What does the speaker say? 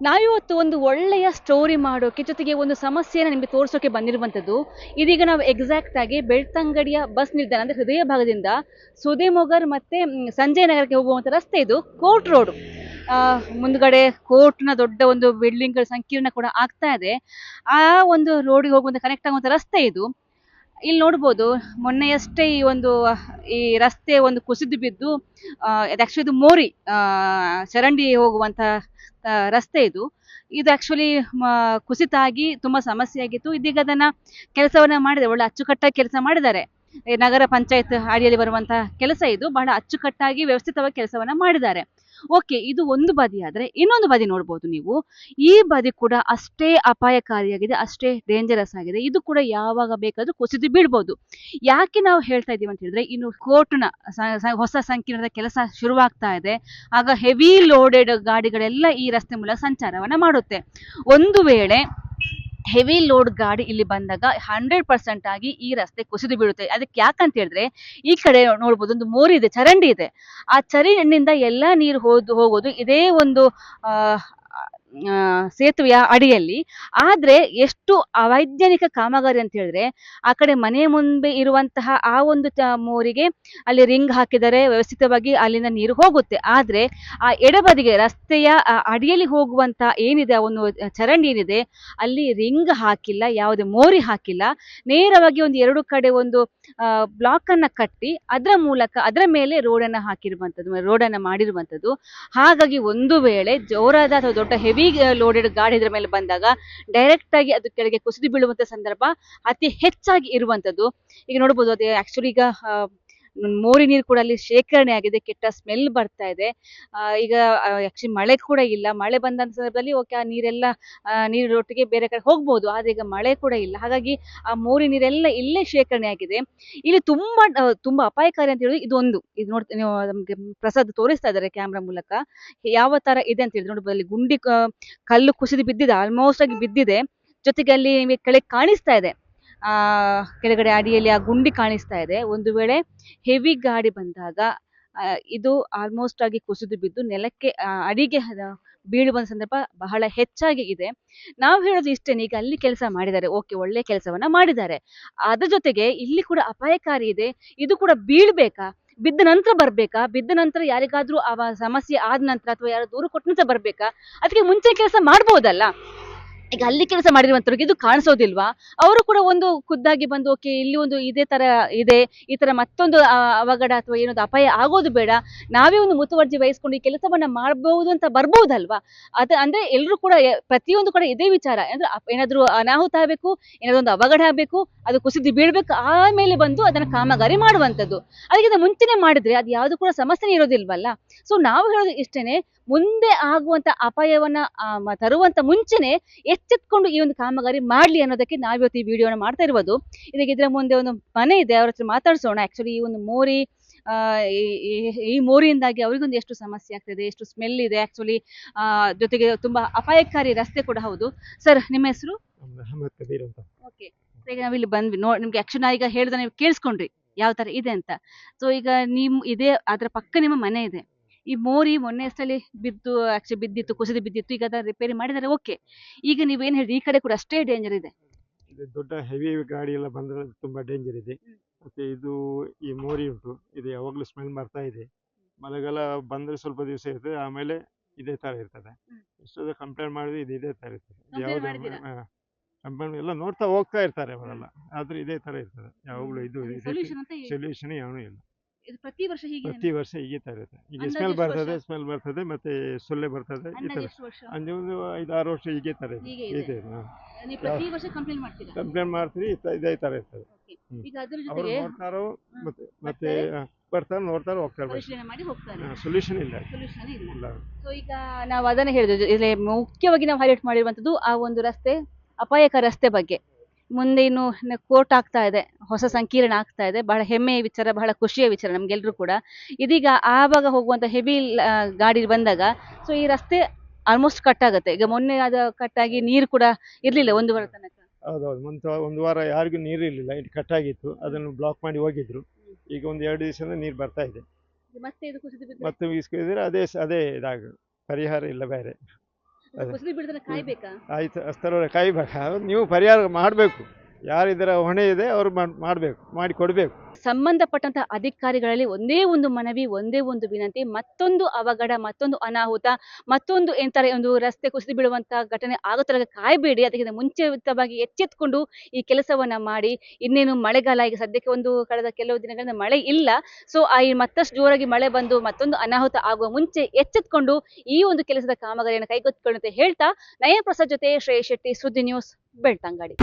ನಾವಿವತ್ತು ಒಂದು ಒಳ್ಳೆಯ ಸ್ಟೋರಿ ಮಾಡೋಕೆ ಜೊತೆಗೆ ಒಂದು ಸಮಸ್ಯೆನ ನಿಮಗೆ ತೋರಿಸೋಕೆ ಬಂದಿರುವಂಥದ್ದು. ಇದೀಗ ನಾವು ಎಕ್ಸಾಕ್ಟ್ ಆಗಿ ಬೆಳ್ತಂಗಡಿಯ ಬಸ್ ನಿಲ್ದಾಣ ಅಂದ್ರೆ ಹೃದಯ ಭಾಗದಿಂದ ಸುದೇಮೊಗರ್ ಮತ್ತೆ ಸಂಜಯ್ ನಗರಕ್ಕೆ ಹೋಗುವಂತ ರಸ್ತೆ ಇದು, ಕೋರ್ಟ್ ರೋಡ್. ಮುಂದ್ಗಡೆ ಕೋರ್ಟ್ನ ದೊಡ್ಡ ಒಂದು ಬಿಲ್ಡಿಂಗ್ ಸಂಕೀರ್ಣ ಕೂಡ ಆಗ್ತಾ ಇದೆ. ಆ ಒಂದು ರೋಡಿಗೆ ಹೋಗುವಂತ ಕನೆಕ್ಟ್ ಆಗುವಂತ ರಸ್ತೆ ಇದು. ಇಲ್ಲಿ ನೋಡ್ಬೋದು, ಮೊನ್ನೆಯಷ್ಟೇ ಈ ರಸ್ತೆ ಒಂದು ಕುಸಿದು ಬಿದ್ದು ಆಕ್ಚುಲಿ ಇದು ಮೋರಿ ಚರಂಡಿ ಹೋಗುವಂತ ರಸ್ತೆ ಇದು. ಇದು ಆಕ್ಚುಲಿ ಕುಸಿತ ಆಗಿ ತುಂಬಾ ಸಮಸ್ಯೆ ಆಗಿತ್ತು. ಇದೀಗ ಅದನ್ನ ಕೆಲಸವನ್ನ ಮಾಡಿದೆ, ಒಳ್ಳೆ ಅಚ್ಚುಕಟ್ಟಾಗಿ ಕೆಲಸ ಮಾಡಿದ್ದಾರೆ. ಈ ನಗರ ಪಂಚಾಯತ್ ಅಡಿಯಲ್ಲಿ ಬರುವಂತಹ ಕೆಲಸ ಇದು, ಬಹಳ ಅಚ್ಚುಕಟ್ಟಾಗಿ ವ್ಯವಸ್ಥಿತವಾಗಿ ಕೆಲಸವನ್ನ ಮಾಡಿದ್ದಾರೆ. ಓಕೆ, ಇದು ಒಂದು ಬದಿ ಆದ್ರೆ ಇನ್ನೊಂದು ಬದಿ ನೋಡ್ಬೋದು ನೀವು. ಈ ಬದಿ ಕೂಡ ಅಷ್ಟೇ ಅಪಾಯಕಾರಿಯಾಗಿದೆ, ಅಷ್ಟೇ ಡೇಂಜರಸ್ ಆಗಿದೆ. ಇದು ಕೂಡ ಯಾವಾಗ ಬೇಕಾದ್ರೂ ಕುಸಿದು ಬೀಳ್ಬೋದು. ಯಾಕೆ ನಾವು ಹೇಳ್ತಾ ಇದೀವಿ ಅಂತ ಹೇಳಿದ್ರೆ, ಇನ್ನು ಕೋರ್ಟ್ನ ಹೊಸ ಸಂಕೀರ್ಣದ ಕೆಲಸ ಶುರುವಾಗ್ತಾ ಇದೆ. ಆಗ ಹೆವಿ ಲೋಡೆಡ್ ಗಾಡಿಗಳೆಲ್ಲ ಈ ರಸ್ತೆ ಮೂಲಕ ಸಂಚಾರವನ್ನ ಮಾಡುತ್ತೆ. ಒಂದು ವೇಳೆ ಹೆವಿ ಲೋಡ್ ಗಾಡಿ ಇಲ್ಲಿ ಬಂದಾಗ 100% ಆಗಿ ಈ ರಸ್ತೆ ಕುಸಿದು ಬೀಳುತ್ತೆ. ಅದಕ್ಕೆ ಯಾಕಂತ ಹೇಳಿದ್ರೆ, ಈ ಕಡೆ ನೋಡ್ಬೋದು ಒಂದು ಮೋರಿ ಇದೆ, ಚರಂಡಿ ಇದೆ. ಆ ಚರಂಡಿಯಿಂದ ಎಲ್ಲಾ ನೀರು ಹೋಗೋದು ಇದೇ ಒಂದು ಸೇತುವೆಯ ಅಡಿಯಲ್ಲಿ. ಆದ್ರೆ ಎಷ್ಟು ಅವೈಜ್ಞಾನಿಕ ಕಾಮಗಾರಿ ಅಂತ ಹೇಳಿದ್ರೆ, ಆ ಕಡೆ ಮನೆ ಮುಂದೆ ಇರುವಂತಹ ಆ ಒಂದು ಮೋರಿಗೆ ಅಲ್ಲಿ ರಿಂಗ್ ಹಾಕಿದರೆ ವ್ಯವಸ್ಥಿತವಾಗಿ ಅಲ್ಲಿಂದ ನೀರು ಹೋಗುತ್ತೆ. ಆದ್ರೆ ಆ ಎಡಬದಿಗೆ ರಸ್ತೆಯ ಅಡಿಯಲ್ಲಿ ಹೋಗುವಂತ ಏನಿದೆ, ಆ ಒಂದು ಚರಂಡಿ ಏನಿದೆ, ಅಲ್ಲಿ ರಿಂಗ್ ಹಾಕಿಲ್ಲ, ಯಾವುದೇ ಮೋರಿ ಹಾಕಿಲ್ಲ. ನೇರವಾಗಿ ಒಂದು ಎರಡು ಕಡೆ ಒಂದು ಬ್ಲಾಕ್ ಅನ್ನ ಕಟ್ಟಿ ಅದರ ಮೇಲೆ ರೋಡನ್ನ ಮಾಡಿರುವಂತದ್ದು. ಹಾಗಾಗಿ ಒಂದು ವೇಳೆ ಜೋರಾದ ಅಥವಾ ದೊಡ್ಡ ಹೆವಿ ಲೋಡೆಡ್ ಗಾಡಿ ಇದ್ರ ಮೇಲೆ ಬಂದಾಗ ಡೈರೆಕ್ಟ್ ಆಗಿ ಅದು ಕೆಳಗೆ ಕುಸಿದು ಬೀಳುವಂತ ಸಂದರ್ಭ ಅತಿ ಹೆಚ್ಚಾಗಿ ಇರುವಂತದ್ದು. ಈಗ ನೋಡಬಹುದು, ಅದೇ ಆಕ್ಚುಲಿ ಈಗ ಮೋರಿ ನೀರು ಕೂಡ ಅಲ್ಲಿ ಶೇಖರಣೆ ಆಗಿದೆ, ಕೆಟ್ಟ ಸ್ಮೆಲ್ ಬರ್ತಾ ಇದೆ. ಈಗ ಆಕ್ಚುಲಿ ಮಳೆ ಕೂಡ ಇಲ್ಲ. ಮಳೆ ಬಂದಂತ ಸಂದರ್ಭದಲ್ಲಿ ಓಕೆ, ಆ ನೀರೊಟ್ಟಿಗೆ ಬೇರೆ ಕಡೆ ಹೋಗ್ಬೋದು. ಆದ್ರೆ ಈಗ ಮಳೆ ಕೂಡ ಇಲ್ಲ, ಹಾಗಾಗಿ ಆ ಮೋರಿ ನೀರೆಲ್ಲ ಇಲ್ಲೇ ಶೇಖರಣೆ ಆಗಿದೆ. ಇಲ್ಲಿ ತುಂಬಾ ಅಪಾಯಕಾರಿ ಅಂತ ಹೇಳಿ ಇದು ನೋಡ್ತೀನಿ, ನಮ್ಗೆ ಪ್ರಸಾದ್ ತೋರಿಸ್ತಾ ಇದ್ದಾರೆ ಕ್ಯಾಮ್ರಾ ಮೂಲಕ ಯಾವ ತರ ಇದೆ ಅಂತ ಹೇಳಿ. ನೋಡ್ಬೋದು, ಅಲ್ಲಿ ಕಲ್ಲು ಕುಸಿದು ಬಿದ್ದಿದೆ, ಆಲ್ಮೋಸ್ಟ್ ಆಗಿ ಬಿದ್ದಿದೆ. ಜೊತೆಗೆ ಅಲ್ಲಿ ನಿಮಗೆ ಕೆಳಗೆ ಕಾಣಿಸ್ತಾ ಇದೆ, ಕೆಳಗಡೆ ಅಡಿಯಲ್ಲಿ ಆ ಗುಂಡಿ ಕಾಣಿಸ್ತಾ ಇದೆ. ಒಂದು ವೇಳೆ ಹೆವಿ ಗಾಡಿ ಬಂದಾಗ ಇದು ಆಲ್ಮೋಸ್ಟ್ ಆಗಿ ಕುಸಿದು ಬಿದ್ದು ನೆಲಕ್ಕೆ ಅಡಿಗೆ ಬೀಳುವ ಸಂದರ್ಭ ಬಹಳ ಹೆಚ್ಚಾಗಿ ಇದೆ. ನಾವು ಹೇಳೋದು ಇಷ್ಟೇನೆ, ಈಗ ಅಲ್ಲಿ ಕೆಲಸ ಮಾಡಿದ್ದಾರೆ, ಓಕೆ, ಒಳ್ಳೆ ಕೆಲಸವನ್ನ ಮಾಡಿದ್ದಾರೆ. ಅದ್ರ ಜೊತೆಗೆ ಇಲ್ಲಿ ಕೂಡ ಅಪಾಯಕಾರಿ ಇದೆ. ಇದು ಕೂಡ ಬೀಳ್ಬೇಕಾ, ಬಿದ್ದ ನಂತರ ಬರ್ಬೇಕಾ, ಬಿದ್ದ ನಂತರ ಯಾರಿಗಾದ್ರೂ ಸಮಸ್ಯೆ ಆದ ನಂತರ ಅಥವಾ ಯಾರು ದೂರು ಕೊಟ್ಟ ನಂತರ ಬರ್ಬೇಕಾ, ಅದಕ್ಕೆ ಮುಂಚೆ ಕೆಲಸ ಮಾಡ್ಬೋದಲ್ಲ. ಈಗ ಅಲ್ಲಿ ಕೆಲಸ ಮಾಡಿರುವಂತವ್ರಿಗೆ ಇದು ಕಾಣಿಸೋದಿಲ್ವಾ? ಅವರು ಕೂಡ ಒಂದು ಖುದ್ದಾಗಿ ಬಂದು ಓಕೆ, ಇಲ್ಲಿ ಒಂದು ಇದೇ ತರ ಇದೆ, ಈ ತರ ಮತ್ತೊಂದು ಅವಘಡ ಅಥವಾ ಏನೊಂದು ಅಪಾಯ ಆಗೋದು ಬೇಡ, ನಾವೇ ಒಂದು ಮುತುವರ್ಜಿ ವಹಿಸ್ಕೊಂಡು ಈ ಕೆಲಸವನ್ನ ಮಾಡಬಹುದು ಅಂತ ಬರ್ಬೋದಲ್ವಾ? ಅಂದ್ರೆ ಎಲ್ರು ಕೂಡ ಪ್ರತಿಯೊಂದು ಕಡೆ ಇದೇ ವಿಚಾರ ಅಂದ್ರೆ, ಏನಾದ್ರೂ ಅನಾಹುತ ಆಗ್ಬೇಕು, ಏನಾದ್ರು ಒಂದು ಅವಘಡ ಆಗ್ಬೇಕು, ಅದು ಕುಸಿದು ಬೀಳ್ಬೇಕು, ಆಮೇಲೆ ಬಂದು ಅದನ್ನ ಕಾಮಗಾರಿ ಮಾಡುವಂತದ್ದು. ಅದಕ್ಕಿಂತ ಮುಂಚೆನೆ ಮಾಡಿದ್ರೆ ಅದು ಯಾವ್ದು ಕೂಡ ಸಮಸ್ಯೆ ಇರೋದಿಲ್ವಲ್ಲ. ಸೊ ನಾವು ಹೇಳೋದು ಇಷ್ಟೇನೆ, ಮುಂದೆ ಆಗುವಂತ ಅಪಾಯವನ್ನ ತರುವಂತ ಮುಂಚೆನೆ ಎಚ್ಚೆತ್ಕೊಂಡು ಈ ಒಂದು ಕಾಮಗಾರಿ ಮಾಡ್ಲಿ ಅನ್ನೋದಕ್ಕೆ ನಾವಿವತ್ತು ಈ ವಿಡಿಯೋನ ಮಾಡ್ತಾ ಇರ್ಬೋದು. ಇದಕ್ಕೆ ಇದ್ರ ಮುಂದೆ ಒಂದು ಮನೆ ಇದೆ, ಅವ್ರ ಹತ್ರ ಮಾತಾಡ್ಸೋಣ. ಆಕ್ಚುಲಿ ಈ ಒಂದು ಮೋರಿ ಈ ಮೋರಿಯಿಂದಾಗಿ ಅವ್ರಿಗೊಂದು ಎಷ್ಟು ಸಮಸ್ಯೆ ಆಗ್ತದೆ, ಎಷ್ಟು ಸ್ಮೆಲ್ ಇದೆ ಆಕ್ಚುಲಿ, ಜೊತೆಗೆ ತುಂಬಾ ಅಪಾಯಕಾರಿ ರಸ್ತೆ ಕೂಡ ಹೌದು. ಸರ್, ನಿಮ್ಮ ಹೆಸರು? ಅಹಮದ್ ಕಬೀರ್ ಅಂತ. ಓಕೆ, ಈಗ ನಾವಿಲ್ಲಿ ಬಂದ್ವಿ, ನಿಮ್ಗೆ ಆಕ್ಚುಲಿ ಈಗ ಹೇಳಿದ ನೀವು ಕೇಳಿಸ್ಕೊಂಡ್ರಿ ಯಾವ ತರ ಇದೆ ಅಂತ. ಸೊ ಈಗ ಅದ್ರ ಪಕ್ಕ ನಿಮ್ಮ ಮನೆ ಇದೆ. ಈ ಮೋರಿ ಮೊನ್ನೆ ಅಷ್ಟರಲ್ಲಿ ಬಿದ್ದಿತ್ತು, ಕುಸಿದು ಬಿದ್ದಿತ್ತು. ಈಗ ಅದನ್ನ ರಿಪೇರಿ ಮಾಡಿದರೆ ಓಕೆ. ಈಗ ನೀವೇನ್ ಹೇಳಿದ್ರಿ, ಈ ಕಡೆ ಕೂಡ ಅಷ್ಟೇ ಡೇಂಜರ್ ಇದೆ. ಇದು ದೊಡ್ಡ ಹೆವಿ ಗಾಡಿ ಎಲ್ಲ ಬಂದ್ರೆ ತುಂಬಾ ಡೇಂಜರ್ ಇದೆ. ಮತ್ತೆ ಈ ಮೋರಿ ಉಂಟು, ಇದು ಯಾವಾಗ್ಲೂ ಸ್ಮೆಲ್ ಬರ್ತಾ ಇದೆ. ಮಳೆಗಾಲ ಬಂದ್ರೆ ಸ್ವಲ್ಪ ದಿವಸ ಇರ್ತದೆ, ಆಮೇಲೆ ಇದೇ ತರ ಇರ್ತದೆ. ಎಷ್ಟೊಂದು ಕಂಪ್ಲೇಂಟ್ ಮಾಡಿದ್ರೆ ಇದೇ ತರ ಇರ್ತದೆ. ಕಂಪ್ಲೇಂಟ್ ಎಲ್ಲ ನೋಡ್ತಾ ಹೋಗ್ತಾ ಇರ್ತಾರೆ ಅವರೆಲ್ಲ, ಆದ್ರೆ ಇದೇ ತರ ಇರ್ತದೆ ಯಾವಾಗ್ಲೂ. ಇದು ಸೊಲ್ಯೂಷನ್ ಏನೂ ಇಲ್ಲ. ಪ್ರತಿ ವರ್ಷ ಹೀಗೆ ತರ ಇರುತ್ತೆ. ಈಗ ಸ್ಮೆಲ್ ಬರ್ತದೆ, ಮತ್ತೆ ಸೊಳ್ಳೆ ಬರ್ತದೆ. ಈ ತರ ಒಂದು 5-6 ವರ್ಷ ಹೀಗೆ ತರ ಇದೆ. ಕಂಪ್ಲೇಂಟ್ ಮಾಡ್ತೀರಿ, ಇದೇ ತರ ಇರ್ತದೆ. ಅವ್ರು ನೋಡ್ತಾರೋ ಮತ್ತೆ ಬರ್ತಾರೆ, ನೋಡ್ತಾರೋ ಹೋಗ್ತಾರೆ, ಸೊಲ್ಯೂಷನ್ ಇಲ್ಲ. ಸೊ ಈಗ ನಾವು ಅದನ್ನ ಹೇಳಿದ್ವಿ, ಇಲ್ಲಿ ಮುಖ್ಯವಾಗಿ ನಾವು ಹೈಲೈಟ್ ಮಾಡಿರುವಂತದ್ದು ಆ ಒಂದು ರಸ್ತೆ, ಅಪಾಯಕಾರಿ ರಸ್ತೆ ಬಗ್ಗೆ. ಮುಂದೆ ಇನ್ನು ಕೋರ್ಟ್ ಆಗ್ತಾ ಇದೆ, ಹೊಸ ಸಂಕೀರ್ಣ ಆಗ್ತಾ ಇದೆ. ಬಹಳ ಹೆಮ್ಮೆಯ ವಿಚಾರ, ಬಹಳ ಖುಷಿಯ ವಿಚಾರ ನಮ್ಗೆಲ್ರು ಕೂಡ. ಇದೀಗ ಆವಾಗ ಹೋಗುವಂತ ಹೆವಿ ಗಾಡಿ ಬಂದಾಗ ಸೊ ಈ ರಸ್ತೆ ಆಲ್ಮೋಸ್ಟ್ ಕಟ್ ಆಗುತ್ತೆ. ಈಗ ಮೊನ್ನೆ ಅದು ಕಟ್ ಆಗಿ ನೀರು ಕೂಡ ಇರ್ಲಿಲ್ಲ 1 ವಾರ ತನಕ. ಹೌದೌದು, ಒಂದು ವಾರ ಯಾರಿಗೂ ನೀರು ಇರ್ಲಿಲ್ಲ, ಇದು ಕಟ್ ಆಗಿತ್ತು. ಅದನ್ನು ಬ್ಲಾಕ್ ಮಾಡಿ ಹೋಗಿದ್ರು. ಈಗ ಒಂದು 2 ದಿವಸದಿಂದ ನೀರು ಬರ್ತಾ ಇದೆ. ಮತ್ತೆ ಇದು ಕುಸಿದು ಮತ್ತೆ ಅದೇ ಪರಿಹಾರ ಇಲ್ಲ ಬೇರೆ. ಅದೇ. ಕುಸಿದು ಬಿಡೋದನ್ನ ಕಾಯ್ಬೇಕಾ? ಆಯ್ತು ಅಷ್ಟರವರೆಗೆ ಕಾಯ್ಬೇಕಾ? ನೀವು ಪರಿಹಾರ ಮಾಡಬೇಕು. ಯಾರಿದರ ಹೊಣೆ ಇದೆ ಅವರು ಮಾಡಬೇಕು, ಮಾಡಿ ಕೊಡಬೇಕು. ಸಂಬಂಧಪಟ್ಟಂತಹ ಅಧಿಕಾರಿಗಳಲ್ಲಿ ಒಂದೇ ಒಂದು ಮನವಿ, ಒಂದೇ ಒಂದು ವಿನಂತಿ, ಮತ್ತೊಂದು ಅವಘಡ, ಮತ್ತೊಂದು ಅನಾಹುತ, ಮತ್ತೊಂದು ಎಂತಾರೆ ಒಂದು ರಸ್ತೆ ಕುಸಿದು ಬೀಳುವಂತಹ ಘಟನೆ ಆಗೋ ತನಕ ಕಾಯಬೇಡಿ. ಅದಕ್ಕಿಂತ ಮುಂಚಿತವಾಗಿ ಎಚ್ಚೆತ್ಕೊಂಡು ಈ ಕೆಲಸವನ್ನ ಮಾಡಿ. ಇನ್ನೇನು ಮಳೆಗಾಲ, ಈಗ ಸದ್ಯಕ್ಕೆ ಕಳೆದ ಕೆಲವು ದಿನಗಳಿಂದ ಮಳೆ ಇಲ್ಲ. ಸೊ ಈ ಮತ್ತಷ್ಟು ಜೋರಾಗಿ ಮಳೆ ಬಂದು ಮತ್ತೊಂದು ಅನಾಹುತ ಆಗುವ ಮುಂಚೆ ಎಚ್ಚೆತ್ಕೊಂಡು ಈ ಒಂದು ಕೆಲಸದ ಕಾಮಗಾರಿಯನ್ನು ಕೈಗೆತ್ತಿಕೊಳ್ಳಿ ಅಂತ ಹೇಳ್ತಾ, ನಯನ ಪ್ರಸಾದ್ ಜೊತೆ ಶ್ರೇಯಸ್ ಶೆಟ್ಟಿ, ಸುದ್ದಿ ನ್ಯೂಸ್, ಬೆಳ್ತಂಗಡಿ.